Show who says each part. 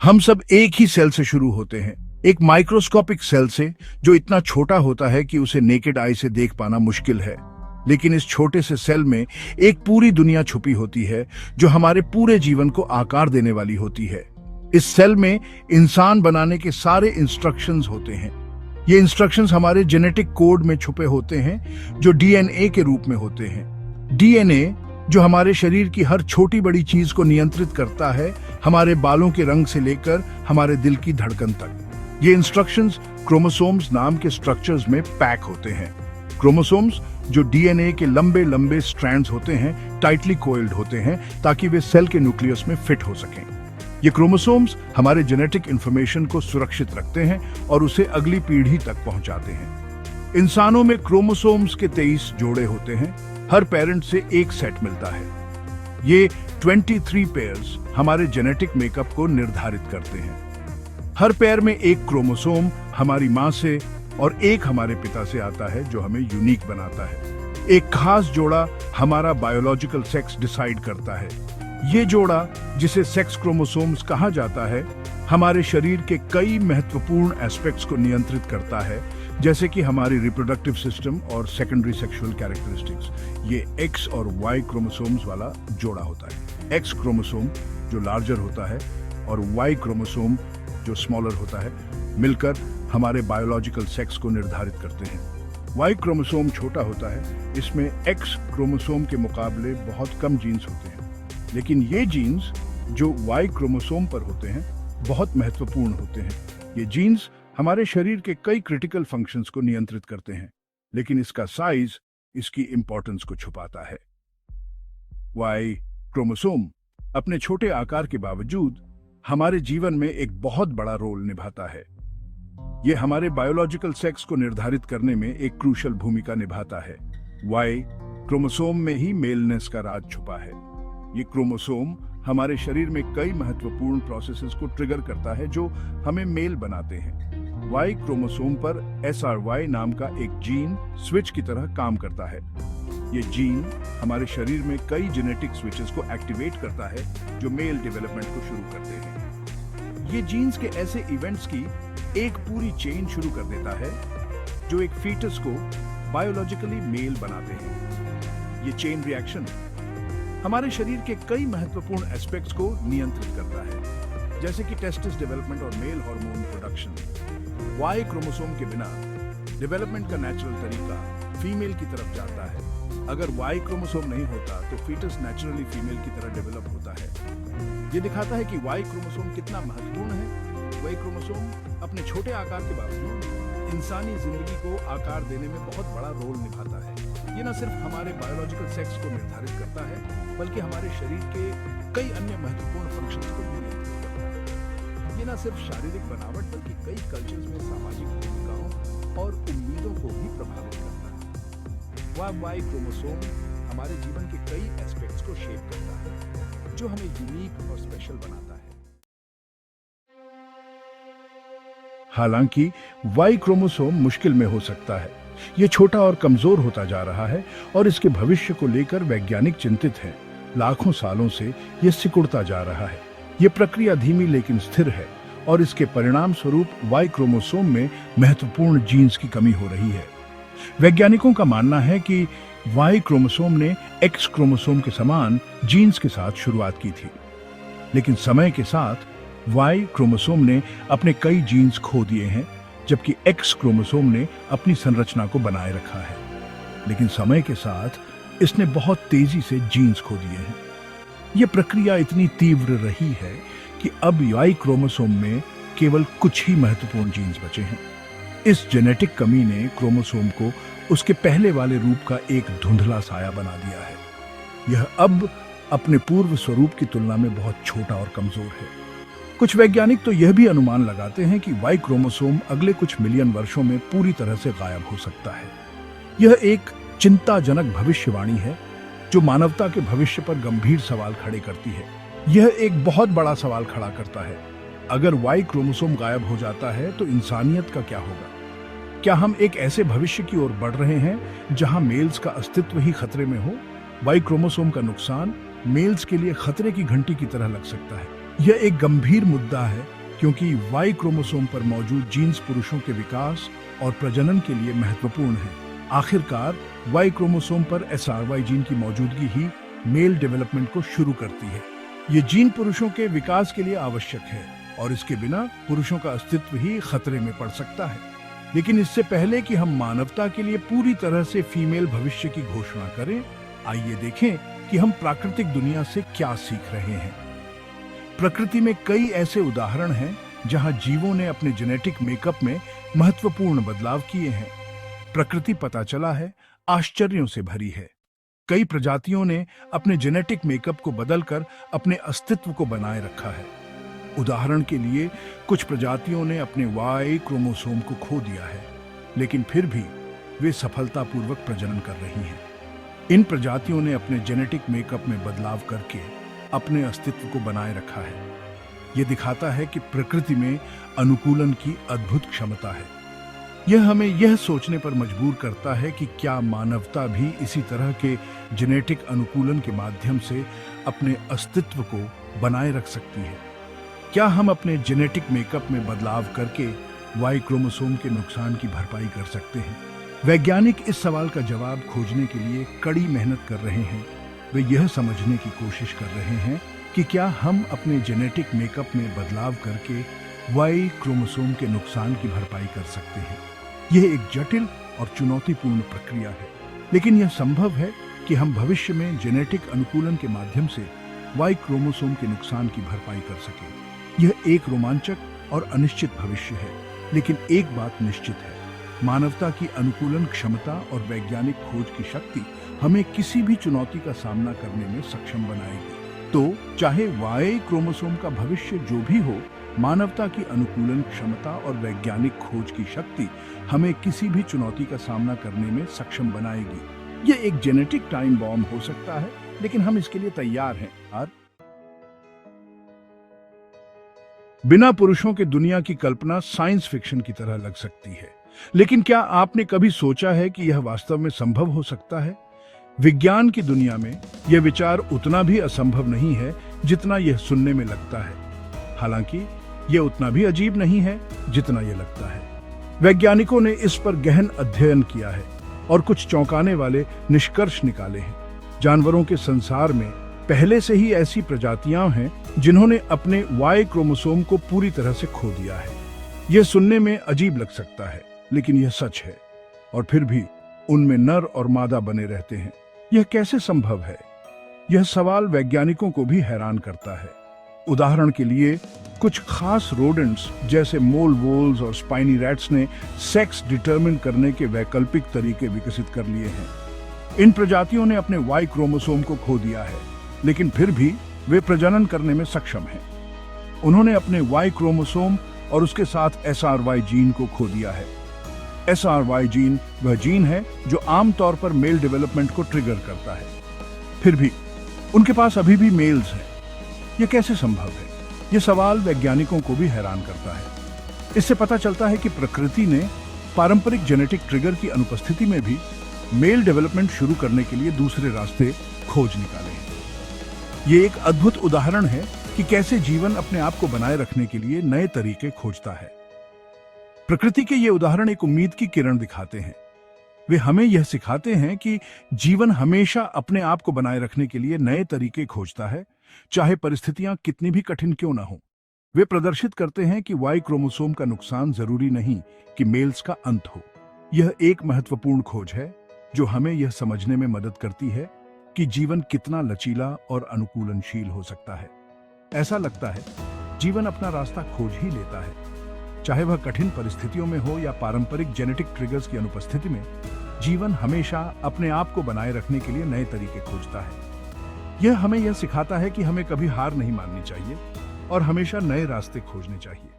Speaker 1: हम सब एक ही सेल से शुरू होते हैं, एक माइक्रोस्कोपिक सेल से, जो इतना छोटा होता है कि उसे नेकेड आई से देख पाना मुश्किल है। लेकिन इस छोटे से सेल में एक पूरी दुनिया छुपी होती है, जो हमारे पूरे जीवन को आकार देने वाली होती है। इस सेल में इंसान बनाने के सारे इंस्ट्रक्शंस होते हैं। ये इंस्ट्रक्शंस हमारे जेनेटिक कोड में छुपे होते हैं, जो डीएनए के रूप में होते हैं। डीएनए जो हमारे शरीर की हर छोटी बड़ी चीज को नियंत्रित करता है, हमारे बालों के रंग से लेकर हमारे दिल की धड़कन तक। ये इंस्ट्रक्शंस क्रोमोसोम्स नाम के स्ट्रक्चर्स में पैक होते हैं। क्रोमोसोम्स जो डीएनए के लंबे लंबे स्ट्रैंड्स होते हैं, टाइटली कोइल्ड होते हैं ताकि वे सेल के न्यूक्लियस में फिट हो सकें। ये क्रोमोसोम्स हमारे जेनेटिक इंफॉर्मेशन को सुरक्षित रखते हैं और उसे अगली पीढ़ी तक पहुंचाते हैं। इंसानों में क्रोमोसोम्स के 23 जोड़े होते हैं। हर पेरेंट से एक सेट मिलता है। ये 23 पेयर्स हमारे जेनेटिक मेकअप को निर्धारित करते हैं। हर पेयर में एक क्रोमोसोम हमारी माँ से और एक हमारे पिता से आता है, जो हमें यूनिक बनाता है। एक खास जोड़ा हमारा बायोलॉजिकल सेक्स डिसाइड करता है। ये जोड़ा, जिसे सेक्स क्रोमोसोम्स कहा जाता है, हमारे शरीर के कई महत्वपूर्ण एस्पेक्ट्स को नियंत्रित करता है, जैसे कि हमारी रिप्रोडक्टिव सिस्टम और सेकेंडरी सेक्सुअल कैरेक्टरिस्टिक्स। ये एक्स और वाई क्रोमोसोम्स वाला जोड़ा होता है। एक्स क्रोमोसोम जो लार्जर होता है और वाई क्रोमोसोम जो स्मॉलर होता है, मिलकर हमारे बायोलॉजिकल सेक्स को निर्धारित करते हैं। वाई क्रोमोसोम छोटा होता है, इसमें एक्स क्रोमोसोम के मुकाबले बहुत कम जीन्स होते हैं। लेकिन ये जीन्स जो वाई क्रोमोसोम पर होते हैं, बहुत महत्वपूर्ण होते हैं। ये जीन्स हमारे शरीर के कई क्रिटिकल फंक्शंस को नियंत्रित करते हैं, लेकिन इसका साइज इसकी इंपॉर्टेंस को छुपाता है। वाई क्रोमोसोम अपने छोटे आकार के बावजूद हमारे जीवन में एक बहुत बड़ा रोल निभाता है। यह हमारे बायोलॉजिकल सेक्स को निर्धारित करने में एक क्रूशियल भूमिका निभाता है। वाई क्रोमोसोम में ही मेलनेस का राज छुपा है। ये क्रोमोसोम हमारे शरीर में कई महत्वपूर्ण प्रोसेसेस को ट्रिगर करता है, जो हमें मेल बनाते हैं। वाई क्रोमोसोम पर SRY नाम का एक जीन स्विच की तरह काम करता है। ये जीन हमारे शरीर में कई जेनेटिक स्विचेस को एक्टिवेट करता है, जो मेल डेवलपमेंट को शुरू करते हैं। ये जीन्स के ऐसे इवेंट्स की एक पूरी चेन शुरू कर देता है, जो एक फीटस को बायोलॉजिकली मेल बनाते हैं। ये चेन रिएक्शन हमारे शरीर के कई महत्वपूर्ण एस्पेक्ट्स को नियंत्रित करता है, जैसे कि टेस्टिस डेवलपमेंट और male hormone production. Y chromosome के बिना डेवलपमेंट का नेचुरल तरीका फीमेल की तरफ जाता है। अगर वाई क्रोमोसोम नहीं होता तो फीटस नेचुरली फीमेल की तरह डेवलप होता है। ये दिखाता है कि वाई क्रोमोसोम कितना महत्वपूर्ण है। वाई क्रोमोसोम अपने छोटे आकार के बावजूद इंसानी जिंदगी को आकार देने में बहुत बड़ा रोल निभाता है। ये न सिर्फ हमारे बायोलॉजिकल सेक्स को निर्धारित करता है, बल्कि हमारे शरीर के कई अन्य महत्वपूर्ण फंक्शंस को भी नियंत्रित करता है। ये न सिर्फ शारीरिक बनावट, बल्कि कई कल्चर्स में सामाजिक भूमिकाओं और उम्मीदों को भी प्रभावित करता है। वाई क्रोमोसोम हमारे जीवन के कई एस्पेक्ट्स को शेप करता है, जो हमें यूनिक और स्पेशल बनाता है। हालांकि वाई क्रोमोसोम मुश्किल में हो सकता है। ये छोटा और कमजोर होता जा रहा है और इसके भविष्य को लेकर वैज्ञानिक चिंतित हैं। लाखों सालों से ये सिकुड़ता जा रहा है। ये प्रक्रिया धीमी लेकिन स्थिर है और इसके परिणाम स्वरूप वाई क्रोमोसोम में महत्वपूर्ण जीन्स की कमी हो रही है। वैज्ञानिकों का मानना है कि वाई क्रोमोसोम ने एक्स क्रोमोसोम के समान जीन्स के साथ शुरुआत की थी, लेकिन समय के साथ वाई क्रोमोसोम ने अपने कई जीन्स खो दिए हैं, जबकि एक्स क्रोमोसोम ने अपनी संरचना को बनाए रखा है। लेकिन समय के साथ इसने बहुत तेजी से जीन्स खो दिए हैं। यह प्रक्रिया इतनी तीव्र रही है कि अब वाई क्रोमोसोम में केवल कुछ ही महत्वपूर्ण जीन्स बचे हैं। इस जेनेटिक कमी ने क्रोमोसोम को उसके पहले वाले रूप का एक धुंधला साया बना दिया है। यह अब अपने पूर्व स्वरूप की तुलना में बहुत छोटा और कमजोर है। कुछ वैज्ञानिक तो यह भी अनुमान लगाते हैं कि वाई क्रोमोसोम अगले कुछ मिलियन वर्षों में पूरी तरह से गायब हो सकता है। यह एक चिंताजनक भविष्यवाणी है, जो मानवता के भविष्य पर गंभीर सवाल खड़े करती है। यह एक बहुत बड़ा सवाल खड़ा करता है। अगर वाई क्रोमोसोम गायब हो जाता है तो इंसानियत का क्या होगा? क्या हम एक ऐसे भविष्य की ओर बढ़ रहे हैं जहां मेल्स का अस्तित्व ही खतरे में हो? वाई क्रोमोसोम का नुकसान मेल्स के लिए खतरे की घंटी की तरह लग सकता है। यह एक गंभीर मुद्दा है क्योंकि वाई क्रोमोसोम पर मौजूद जीन्स पुरुषों के विकास और प्रजनन के लिए महत्वपूर्ण है। आखिरकार वाई क्रोमोसोम पर SRY जीन की मौजूदगी ही मेल डेवलपमेंट को शुरू करती है। ये जीन पुरुषों के विकास के लिए आवश्यक है और इसके बिना पुरुषों का अस्तित्व ही खतरे में पड़ सकता है। लेकिन इससे पहले कि हम मानवता के लिए पूरी तरह से फीमेल भविष्य की घोषणा करें, आइए देखें कि हम प्राकृतिक दुनिया से क्या सीख रहे हैं। प्रकृति में कई ऐसे उदाहरण हैं जहां जीवों ने अपने जेनेटिक मेकअप में महत्वपूर्ण बदलाव किए हैं। प्रकृति पता चला है आश्चर्यों से भरी है। कई प्रजातियों ने अपने जेनेटिक मेकअप को बदलकर अपने अस्तित्व को बनाए रखा है। उदाहरण के लिए कुछ प्रजातियों ने अपने वाई क्रोमोसोम को खो दिया है, लेकिन फिर भी वे सफलतापूर्वक प्रजनन कर रही हैं। इन प्रजातियों ने अपने जेनेटिक मेकअप में बदलाव करके अपने अस्तित्व को बनाए रखा है। यह दिखाता है कि प्रकृति में अनुकूलन की अद्भुत क्षमता है। यह हमें यह सोचने पर मजबूर करता है कि क्या मानवता भी इसी तरह के जेनेटिक अनुकूलन के माध्यम से अपने अस्तित्व को बनाए रख सकती है। क्या हम अपने जेनेटिक मेकअप में बदलाव करके वाई क्रोमोसोम के नुकसान की भरपाई कर सकते हैं? वैज्ञानिक इस सवाल का जवाब खोजने के लिए कड़ी मेहनत कर रहे हैं। वे यह समझने की कोशिश कर रहे हैं कि क्या हम अपने जेनेटिक मेकअप में बदलाव करके वाई क्रोमोसोम के नुकसान की भरपाई कर सकते हैं। यह एक जटिल और चुनौतीपूर्ण प्रक्रिया है, लेकिन यह संभव है कि हम भविष्य में जेनेटिक अनुकूलन के माध्यम से वाई क्रोमोसोम के नुकसान की भरपाई कर सकें। यह एक रोमांचक और अनिश्चित भविष्य है, लेकिन एक बात निश्चित है, मानवता की अनुकूलन क्षमता और वैज्ञानिक खोज की शक्ति हमें किसी भी चुनौती का सामना करने में सक्षम बनाएगी। तो चाहे वाई क्रोमोसोम का भविष्य जो भी हो, मानवता की अनुकूलन क्षमता और वैज्ञानिक खोज की शक्ति हमें किसी भी चुनौती का सामना करने में सक्षम बनाएगी। यह एक जेनेटिक टाइम बॉम्ब हो सकता है, लेकिन हम इसके लिए तैयार हैं। और बिना पुरुषों के दुनिया की कल्पना साइंस फिक्शन की तरह लग सकती है, लेकिन क्या आपने कभी सोचा है कि यह वास्तव में संभव हो सकता है? विज्ञान की दुनिया में यह विचार उतना भी असंभव नहीं है जितना यह सुनने में लगता है। हालांकि यह उतना भी अजीब नहीं है जितना यह लगता है। वैज्ञानिकों ने इस पर गहन अध्ययन किया है और कुछ चौंकाने वाले निष्कर्ष निकाले हैं। जानवरों के संसार में पहले से ही ऐसी प्रजातियां हैं जिन्होंने अपने वाई क्रोमोसोम को पूरी तरह से खो दिया है। यह सुनने में अजीब लग सकता है, लेकिन यह सच है। और फिर भी उनमें नर और मादा बने रहते हैं। यह कैसे संभव है? यह सवाल वैज्ञानिकों को भी हैरान करता है। उदाहरण के लिए कुछ खास रोडेंट्स जैसे मोल वोल्स और स्पाइनी रैट्स ने सेक्स डिटरमिन करने के वैकल्पिक तरीके विकसित कर लिए हैं। इन प्रजातियों ने अपने वाई क्रोमोसोम को खो दिया है, लेकिन फिर भी वे प्रजनन करने में सक्षम हैं। उन्होंने अपने वाई क्रोमोसोम और उसके साथ SRY जीन को खो दिया है। SRY जीन वह जीन है जो आमतौर पर मेल डेवलपमेंट को ट्रिगर करता है। फिर भी उनके पास अभी भी मेल्स हैं। यह कैसे संभव है? यह सवाल वैज्ञानिकों को भी हैरान करता है। इससे पता चलता है कि प्रकृति ने पारंपरिक जेनेटिक ट्रिगर की अनुपस्थिति में भी मेल डेवलपमेंट शुरू करने के लिए दूसरे रास्ते खोज निकाले हैं। यह एक अद्भुत उदाहरण है कि कैसे जीवन अपने आप को बनाए रखने के लिए नए तरीके खोजता है। प्रकृति के ये उदाहरण एक उम्मीद की किरण दिखाते हैं। वे हमें यह सिखाते हैं कि जीवन हमेशा अपने आप को बनाए रखने के लिए नए तरीके खोजता है, चाहे परिस्थितियां कितनी भी कठिन क्यों ना हो। वे प्रदर्शित करते हैं कि वाई क्रोमोसोम का नुकसान जरूरी नहीं कि मेल्स का अंत हो। यह एक महत्वपूर्ण खोज है जो हमें यह समझने में मदद करती है कि जीवन कितना लचीला और अनुकूलनशील हो सकता है। ऐसा लगता है जीवन अपना रास्ता खोज ही लेता है, चाहे वह कठिन परिस्थितियों में हो या पारंपरिक जेनेटिक ट्रिगर्स की अनुपस्थिति में। जीवन हमेशा अपने आप को बनाए रखने के लिए नए तरीके खोजता है। यह हमें यह सिखाता है कि हमें कभी हार नहीं माननी चाहिए और हमेशा नए रास्ते खोजने चाहिए।